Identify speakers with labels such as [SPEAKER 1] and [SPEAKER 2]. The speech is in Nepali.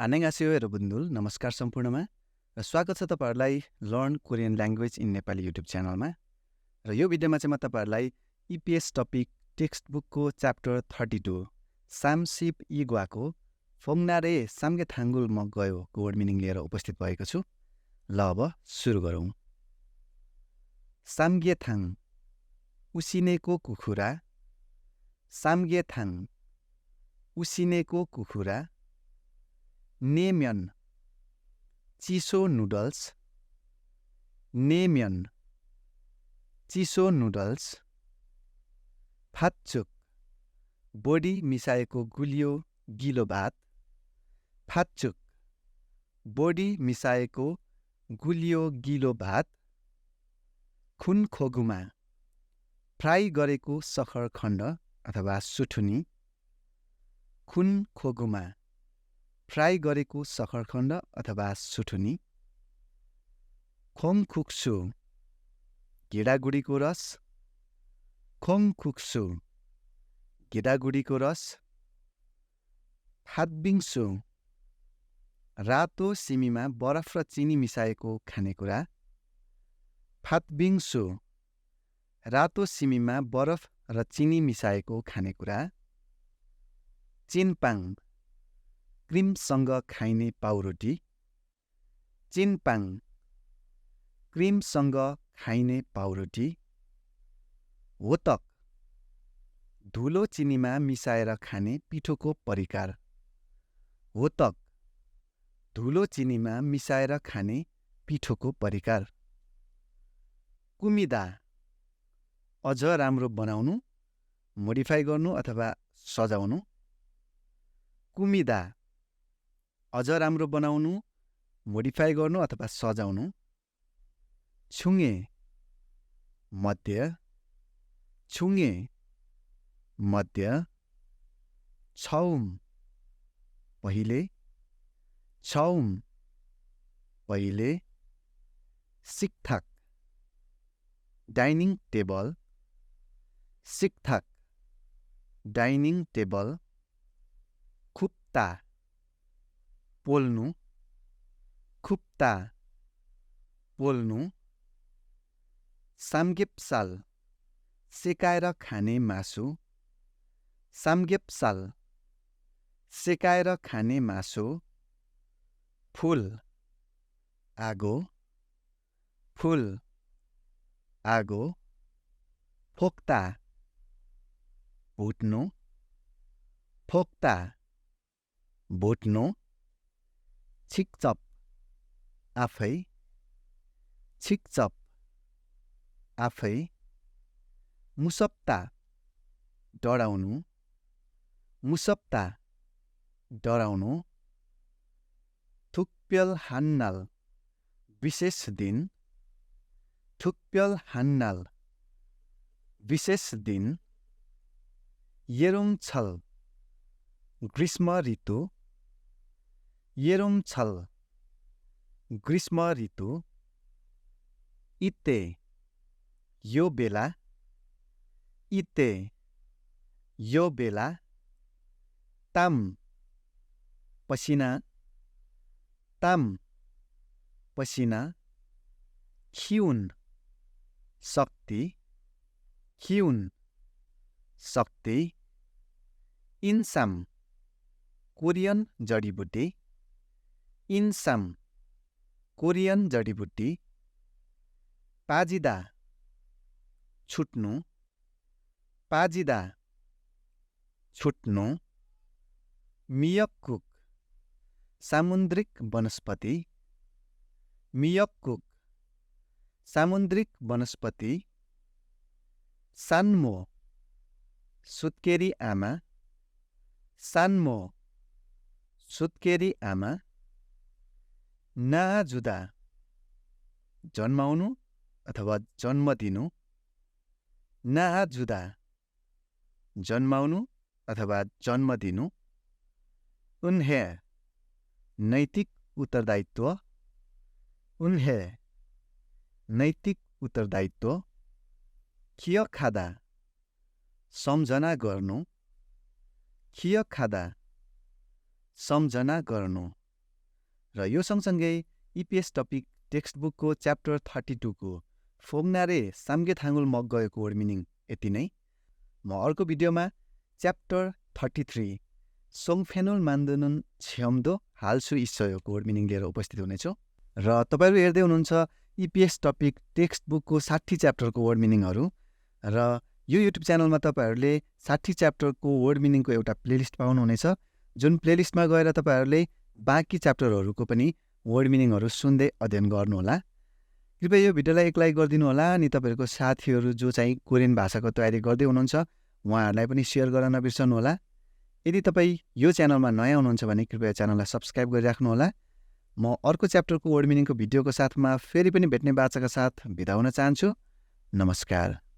[SPEAKER 1] 안녕하세요 여러분들, नमस्कार सम्पूर्णमा र स्वागत छ तपाईहरुलाई learn Korean language in Nepali YouTube च्यानलमा। र यो भिडियोमा चाहिँ म तपाईहरुलाई EPS टपिक टेक्स्ट बुकको च्याप्टर 32 सामसिप इग्वाको 복날에 삼계탕을 먹어요 को वर्ड मिनिङ लिएर उपस्थित भएको छु। ल अब सुरु गरौँ। 삼계탕 उसिनेको कुखुरा, 삼계탕 उसिनेको कुखुरा, नेम्यन चिसो नुडल्स, नेम्यन चिसो नुडल्स, फाच्चुक बोडी मिसाएको गुलियो गिलो भात, फाच्चुक बोडी मिसाएको गुलियो गिलो भात, खुनखोगुमा फ्राई गरेको सखरखण्ड अथवा सुठुनी, खुनखोगुमा फ्राई गरेको सखरखण्ड अथवा सुठुनी, खोङखुक्सु गेडागुडीको रस, खोङखुक्सु गेडागुडीको रस, फातबिङ्सु रातो सिमीमा बरफ र चिनी मिसाएको खानेकुरा, फातबिङ्सु रातो सिमीमा बरफ र चिनी मिसाएको खानेकुरा, चिनपाङ क्रिमसँग खाइने पाउरोटी, चिनपाङ क्रिमसँग खाइने पाउरोटी, होतक धुलो चिनीमा मिसाएर खाने पिठोको परिकार, होतक धुलो चिनीमा मिसाएर खाने पिठोको परिकार, कुमिदा अझ राम्रो बनाउनु, मोडिफाई गर्नु अथवा सजाउनु, कुमिदा अझ राम्रो बनाउनु, मोडिफाई गर्नु अथवा सजाउनु, छुङे मध्य, छुङे मध्य, छौम पहिले, छौम पहिले, सिक्थाक डाइनिङ टेबल, सिक्थाक डाइनिङ टेबल, खुप्ता पोल्नु, खुप्ता पोल्नु, सामगेप्साल सेकाएर खाने मासु, सामगेप्साल सेकाएर खाने मासु, फुल आगो, फुल आगो, फोक्ता भुट्नु, फोक्ता भुट्नु, छिकचप आफै, छिकचप आफै, मुसप्ता डराउनु, मुसप्ता डराउनु, थुक्प्यल हान्नाल विशेष दिन, थुक्प्यल हान्नाल विशेष दिन, येरुङछल ग्रीष्म ऋतु, येरुङछल ग्रीष्म ऋतु, इते यो बेला, इते यो बेला, ताम पसिना, ताम पसिना, खिउन शक्ति, खिउन शक्ति, इन्साम कोरियन जडीबुटी, इन्साम कोरियन जडीबुटी, पाजिदा छुट्नु, पाजिदा छुट्नु, मियक्कुक सामुद्रिक वनस्पति, मियक्कुक सामुद्रिक वनस्पति, सान्मो सुत्केरी आमा, सान्मो सुत्केरी आमा, नाजुदा जन्माउनु अथवा जन्म दिनु, नाजुदा जन्माउनु अथवा जन्म दिनु, उन्हे नैतिक उत्तरदायित्व, उन्हे नैतिक उत्तरदायित्व, खिय खादा सम्झना गर्नु, खिय खादा सम्झना गर्नु, र यो सँगसँगै EPS टपिक टेक्स्ट बुकको च्याप्टर 32 को 복날에 삼계탕을 먹어요को वर्ड मिनिङ यति नै। म अर्को भिडियोमा च्याप्टर 33 송펜을 만드는 체험도 할 수 있어요को वर्ड मिनिङ लिएर उपस्थित हुनेछु। र तपाईहरु हेर्दै हुनुहुन्छ EPS टपिक टेक्स्ट बुकको 60 च्याप्टरको वर्ड मिनिङहरू। र यो युट्युब च्यानलमा तपाईहरुले 60 च्याप्टरको वर्ड मिनिङको एउटा प्लेलिस्ट पाउनुहुनेछ, जुन प्लेलिस्टमा गएर तपाईहरुले बाँकी च्याप्टरहरूको पनि वर्ड मिनिङहरू सुन्दै अध्ययन गर्नुहोला। कृपया यो भिडियोलाई एक लाइक गरिदिनु होला अनि तपाईहरुको साथीहरू जो चाहिँ कोरियन भाषाको तयारी गर्दै हुनुहुन्छ उहाँहरूलाई पनि शेयर गर्न नबिर्सनु होला। यदि तपाई यो च्यानलमा नयाँ हुनुहुन्छ भने कृपया च्यानललाई सब्स्क्राइब गरिराख्नु होला। म अर्को च्याप्टरको वर्ड मिनिङको भिडियोको साथमा फेरि पनि भेट्ने बाचाका साथ बिदा हुन चाहन्छु। नमस्कार।